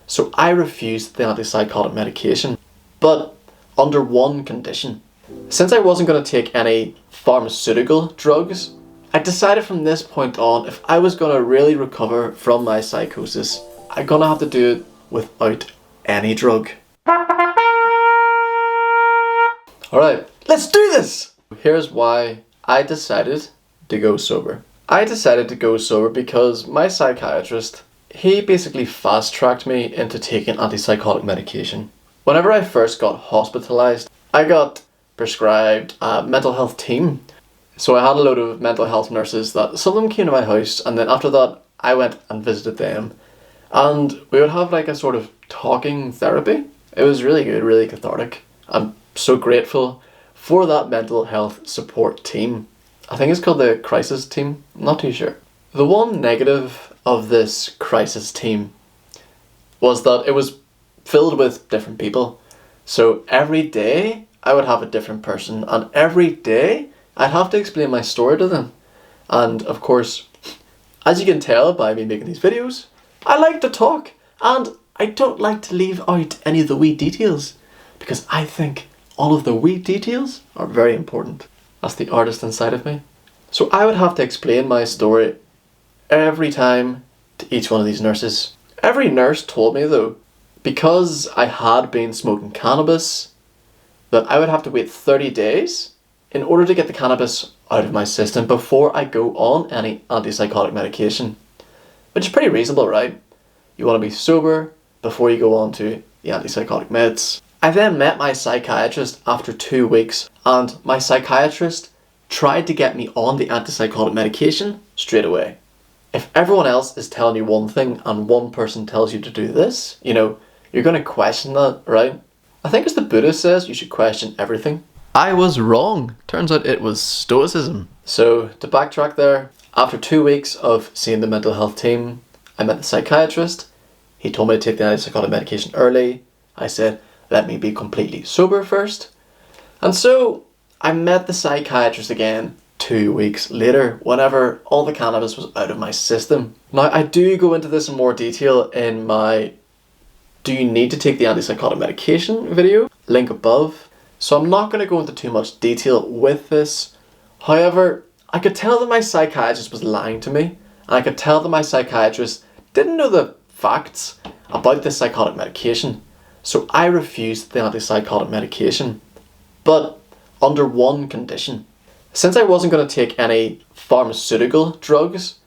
so I refused the antipsychotic medication, but under one condition. Since I wasn't going to take any pharmaceutical drugs, I decided from this point on, if I was going to really recover from my psychosis, I'm going to have to do it without any drug. Alright, let's do this! Here's why I decided to go sober. I decided to go sober because my psychiatrist, he basically fast-tracked me into taking antipsychotic medication. Whenever I first got hospitalized, I got prescribed a mental health team. So I had a load of mental health nurses that some of them came to my house, and then after that I went and visited them. And we would have like a sort of talking therapy. It was really good, really cathartic. I'm so grateful for that mental health support team. I think it's called the crisis team, I'm not too sure. The one negative of this crisis team was that it was filled with different people. So every day I would have a different person, and every day I'd have to explain my story to them. And of course, as you can tell by me making these videos, I like to talk, and I don't like to leave out any of the wee details, because I think all of the wee details are very important. That's the artist inside of me. So I would have to explain my story every time to each one of these nurses. Every nurse told me though, because I had been smoking cannabis, that I would have to wait 30 days in order to get the cannabis out of my system before I go on any antipsychotic medication. Which is pretty reasonable, right? You want to be sober before you go on to the antipsychotic meds. I then met my psychiatrist after 2 weeks, and my psychiatrist tried to get me on the antipsychotic medication straight away. If everyone else is telling you one thing and one person tells you to do this, you're going to question that, right? I think as the Buddha says, you should question everything. I was wrong. Turns out it was Stoicism. So to backtrack there, after 2 weeks of seeing the mental health team, I met the psychiatrist. He told me to take the antipsychotic medication early. I said, let me be completely sober first. And so I met the psychiatrist again 2 weeks later, whenever all the cannabis was out of my system. Now I do go into this in more detail in my do you need to take the antipsychotic medication video, link above. So I'm not going to go into too much detail with this. However, I could tell that my psychiatrist was lying to me, and I could tell that my psychiatrist didn't know the facts about this psychotic medication. So I refused the antipsychotic medication, but under one condition. Since I wasn't going to take any pharmaceutical drugs,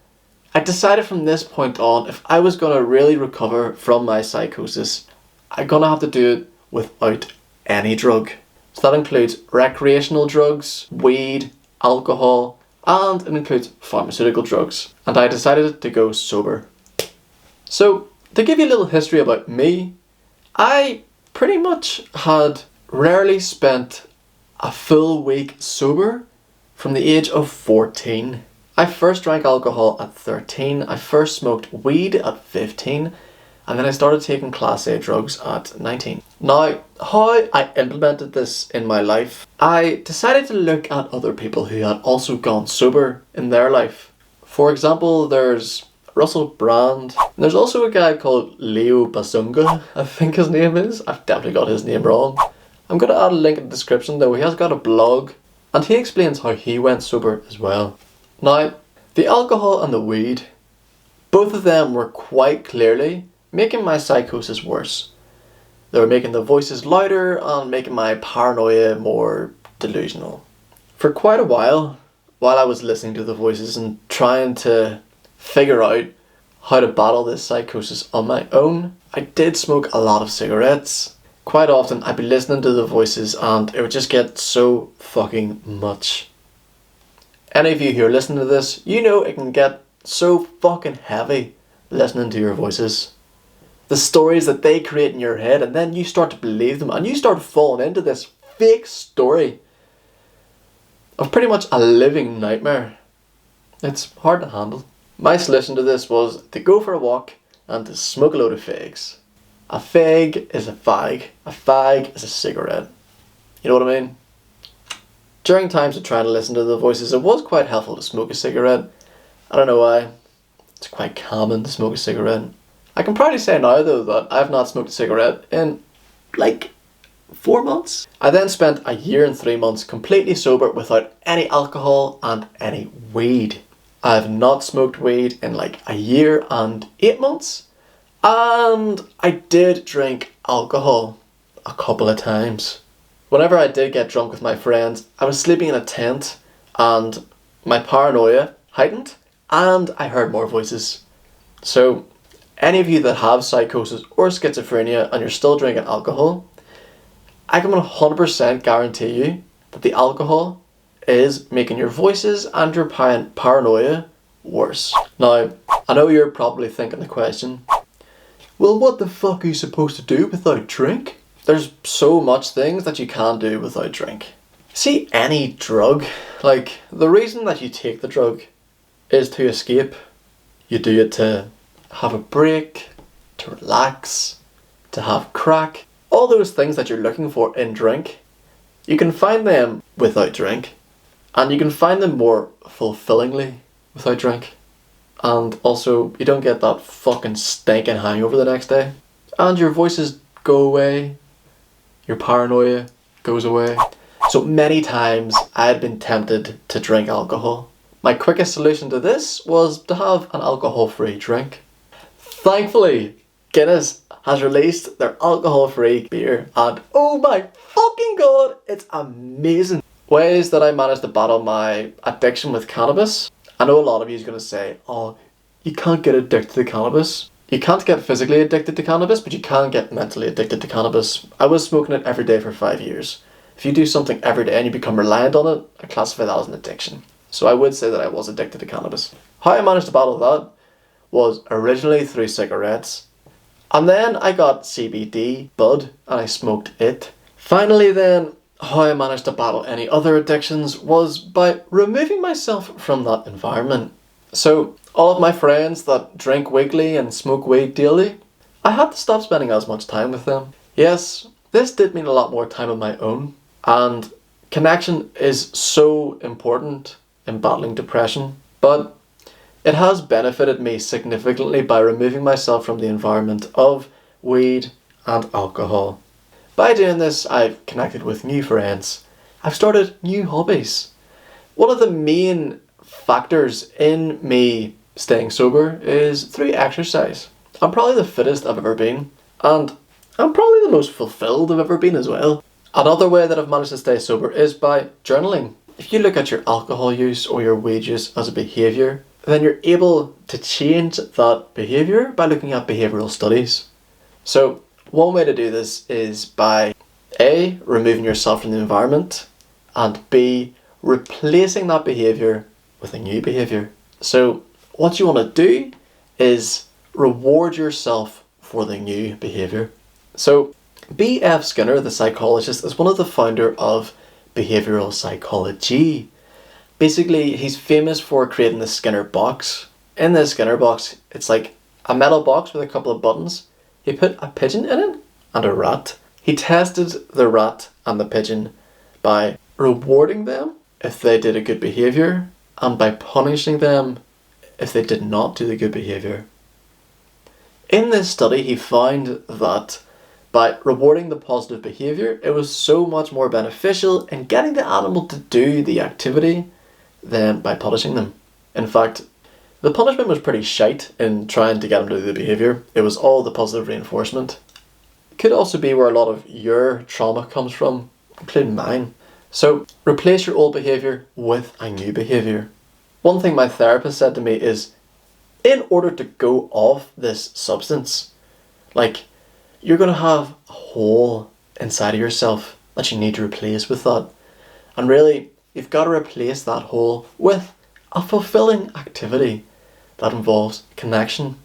I decided from this point on, if I was going to really recover from my psychosis, I'm going to have to do it without any drug. So that includes recreational drugs, weed, alcohol, and it includes pharmaceutical drugs. And I decided to go sober. So, to give you a little history about me, I pretty much had rarely spent a full week sober from the age of 14. I first drank alcohol at 13, I first smoked weed at 15, and then I started taking Class A drugs at 19. Now, how I implemented this in my life, I decided to look at other people who had also gone sober in their life. For example, there's Russell Brand. And there's also a guy called Leo Bazunga, I think his name is. I've definitely got his name wrong. I'm going to add a link in the description though. He has got a blog and he explains how he went sober as well. Now, the alcohol and the weed, both of them were quite clearly making my psychosis worse. They were making the voices louder and making my paranoia more delusional. For quite a while I was listening to the voices and trying to figure out how to battle this psychosis on my own, I did smoke a lot of cigarettes. Quite often I'd be listening to the voices and it would just get so fucking much. Any of you who are listening to this, you know it can get so fucking heavy listening to your voices. The stories that they create in your head, and then you start to believe them and you start falling into this fake story of pretty much a living nightmare. It's hard to handle. My solution to this was to go for a walk and to smoke a load of fags. A fag is a fag. A fag is a cigarette. You know what I mean? During times of trying to listen to the voices, it was quite helpful to smoke a cigarette. I don't know why. It's quite common to smoke a cigarette. I can proudly say now though that I've not smoked a cigarette in like 4 months. I then spent a year and 3 months completely sober without any alcohol and any weed. I've not smoked weed in like a year and 8 months. And I did drink alcohol a couple of times. Whenever I did get drunk with my friends, I was sleeping in a tent and my paranoia heightened and I heard more voices. So any of you that have psychosis or schizophrenia and you're still drinking alcohol, I can 100% guarantee you that the alcohol is making your voices and your paranoia worse. Now, I know you're probably thinking the question, well, what the fuck are you supposed to do without drink? There's so much things that you can do without drink. See, any drug, like the reason that you take the drug is to escape. You do it to have a break, to relax, to have crack. All those things that you're looking for in drink, you can find them without drink. And you can find them more fulfillingly without drink. And also, you don't get that fucking stinking hangover the next day. And your voices go away. Your paranoia goes away. So many times I had been tempted to drink alcohol. My quickest solution to this was to have an alcohol-free drink. Thankfully, Guinness has released their alcohol-free beer and oh my fucking god, it's amazing. Ways that I managed to battle my addiction with cannabis. I know a lot of you is going to say, oh, you can't get addicted to cannabis. You can't get physically addicted to cannabis, but you can get mentally addicted to cannabis. I was smoking it every day for 5 years. If you do something every day and you become reliant on it, I classify that as an addiction. So I would say that I was addicted to cannabis. How I managed to battle that was originally through cigarettes. And then I got CBD bud and I smoked it. Finally then, how I managed to battle any other addictions was by removing myself from that environment. So all of my friends that drink weekly and smoke weed daily, I had to stop spending as much time with them. Yes, this did mean a lot more time on my own, and connection is so important in battling depression, but it has benefited me significantly by removing myself from the environment of weed and alcohol. By doing this, I've connected with new friends. I've started new hobbies. One of the main factors in me staying sober is through exercise. I'm probably the fittest I've ever been, and I'm probably the most fulfilled I've ever been as well. Another way that I've managed to stay sober is by journaling. If you look at your alcohol use or your weed use as a behaviour, then you're able to change that behaviour by looking at behavioural studies. So one way to do this is by A, removing yourself from the environment, and B, replacing that behaviour with a new behaviour. So what you want to do is reward yourself for the new behaviour. So B.F. Skinner, the psychologist, is one of the founder of behavioural psychology. Basically, he's famous for creating the Skinner box. In the Skinner box, it's like a metal box with a couple of buttons. He put a pigeon in it and a rat. He tested the rat and the pigeon by rewarding them if they did a good behaviour and by punishing them if they did not do the good behaviour. In this study, he found that by rewarding the positive behaviour, it was so much more beneficial in getting the animal to do the activity than by punishing them. In fact, the punishment was pretty shite in trying to get them to do the behaviour. It was all the positive reinforcement. It could also be where a lot of your trauma comes from, including mine. So replace your old behaviour with a new behaviour. One thing my therapist said to me is, in order to go off this substance, like, you're going to have a hole inside of yourself that you need to replace with that. And really, you've got to replace that hole with a fulfilling activity that involves connection.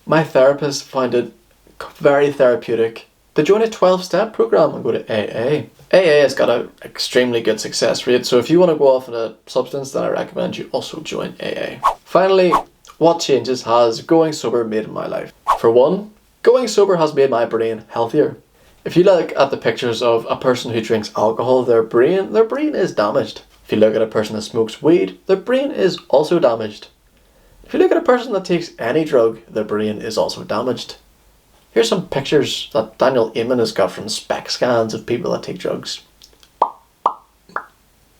My therapist found it very therapeutic to join a 12-step program and go to AA. AA has got an extremely good success rate, so if you want to go off on a substance, then I recommend you also join AA. Finally, what changes has going sober made in my life? For one, going sober has made my brain healthier. If you look at the pictures of a person who drinks alcohol, their brain is damaged. If you look at a person that smokes weed, their brain is also damaged. If you look at a person that takes any drug, their brain is also damaged. Here's some pictures that Daniel Amen has got from SPECT scans of people that take drugs.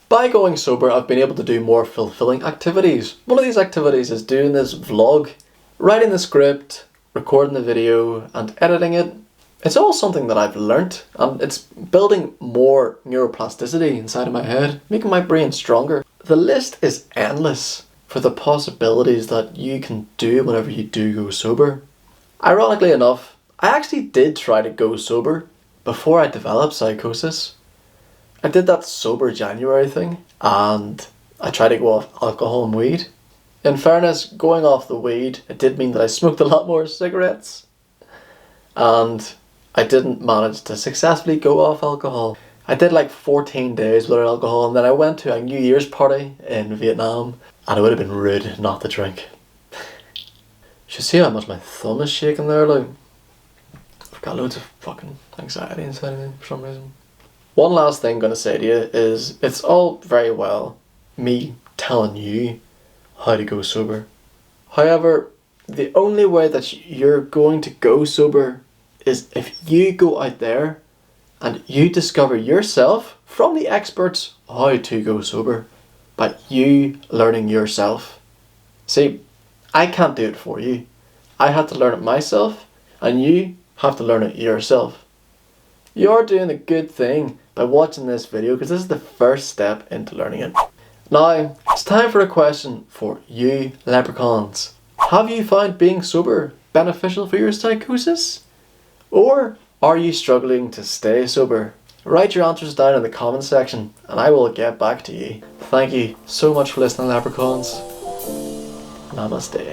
By going sober, I've been able to do more fulfilling activities. One of these activities is doing this vlog, writing the script, recording the video, and editing it. It's all something that I've learnt, and it's building more neuroplasticity inside of my head, making my brain stronger. The list is endless for the possibilities that you can do whenever you do go sober. Ironically enough, I actually did try to go sober before I developed psychosis. I did that sober January thing, and I tried to go off alcohol and weed. In fairness, going off the weed, it did mean that I smoked a lot more cigarettes, and I didn't manage to successfully go off alcohol. I did like 14 days without alcohol, and then I went to a New Year's party in Vietnam, and it would have been rude not to drink. You should see how much my thumb is shaking there, like. I've got loads of fucking anxiety inside of me for some reason. One last thing I'm going to say to you is, it's all very well me telling you how to go sober. However, the only way that you're going to go sober is if you go out there and you discover yourself from the experts how to go sober by you learning yourself. See, I can't do it for you. I had to learn it myself, and you have to learn it yourself. You're doing a good thing by watching this video because this is the first step into learning it. Now, it's time for a question for you leprechauns. Have you found being sober beneficial for your psychosis? Or are you struggling to stay sober? Write your answers down in the comment section and I will get back to you. Thank you so much for listening, leprechauns. Namaste.